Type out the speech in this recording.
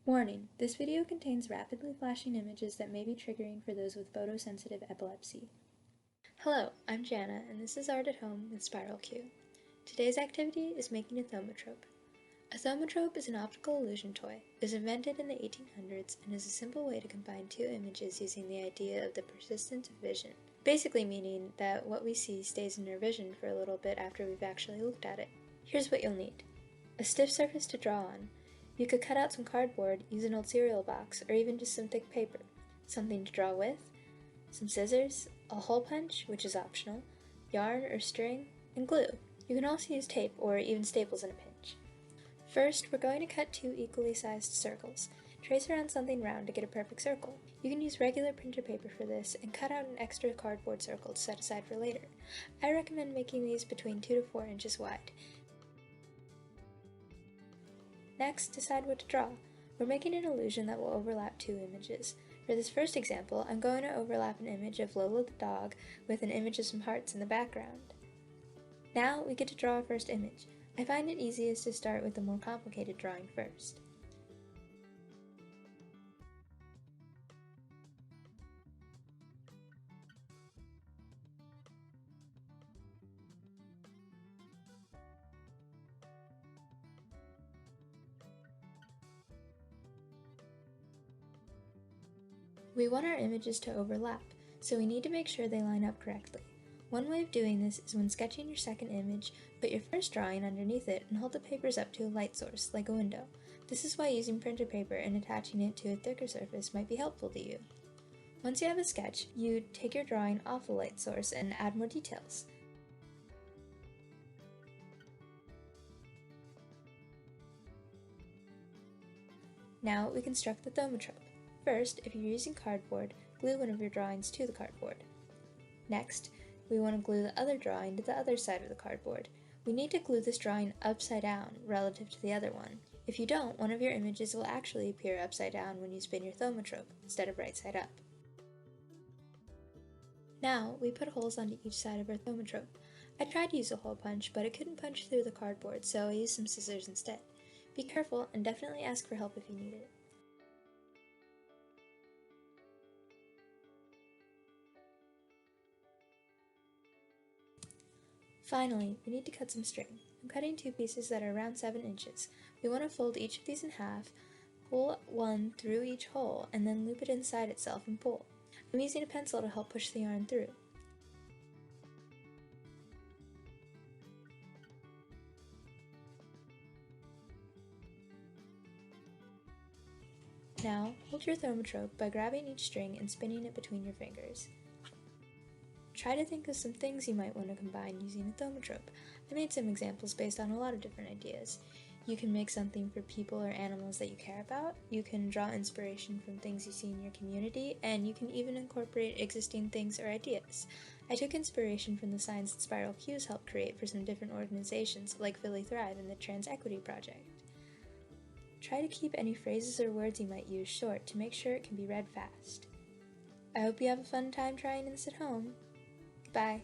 Warning: this video contains rapidly flashing images that may be triggering for those with photosensitive epilepsy. Hello, I'm Janna, and this is Art at Home with Spiral Q. Today's activity is making a thaumatrope. A thaumatrope is an optical illusion toy. It was invented in the 1800s and is a simple way to combine two images using the idea of the persistence of vision, basically meaning that what we see stays in our vision for a little bit after we've actually looked at it. Here's what you'll need: a stiff surface to draw on. You could cut out some cardboard, use an old cereal box, or even just some thick paper. Something to draw with, some scissors, a hole punch, which is optional, yarn or string, and glue. You can also use tape or even staples in a pinch. First, we're going to cut two equally sized circles. Trace around something round to get a perfect circle. You can use regular printer paper for this and cut out an extra cardboard circle to set aside for later. I recommend making these between 2 to 4 inches wide. Next, decide what to draw. We're making an illusion that will overlap two images. For this first example, I'm going to overlap an image of Lola the dog with an image of some hearts in the background. Now we get to draw our first image. I find it easiest to start with the more complicated drawing first. We want our images to overlap, so we need to make sure they line up correctly. One way of doing this is when sketching your second image, put your first drawing underneath it and hold the papers up to a light source, like a window. This is why using printer paper and attaching it to a thicker surface might be helpful to you. Once you have a sketch, you take your drawing off the light source and add more details. Now we construct the Thaumatrope. First, if you're using cardboard, glue one of your drawings to the cardboard. Next, we want to glue the other drawing to the other side of the cardboard. We need to glue this drawing upside down relative to the other one. If you don't, one of your images will actually appear upside down when you spin your Thaumatrope instead of right side up. Now, we put holes onto each side of our Thaumatrope. I tried to use a hole punch, but it couldn't punch through the cardboard, so I used some scissors instead. Be careful and definitely ask for help if you need it. Finally, we need to cut some string. I'm cutting two pieces that are around 7 inches. We want to fold each of these in half, pull one through each hole, and then loop it inside itself and pull. I'm using a pencil to help push the yarn through. Now, hold your Thaumatrope by grabbing each string and spinning it between your fingers. Try to think of some things you might want to combine using a Thaumatrope. I made some examples based on a lot of different ideas. You can make something for people or animals that you care about, you can draw inspiration from things you see in your community, and you can even incorporate existing things or ideas. I took inspiration from the signs that Spiral Q's helped create for some different organizations like Philly Thrive and the Trans Equity Project. Try to keep any phrases or words you might use short to make sure it can be read fast. I hope you have a fun time trying this at home. Bye.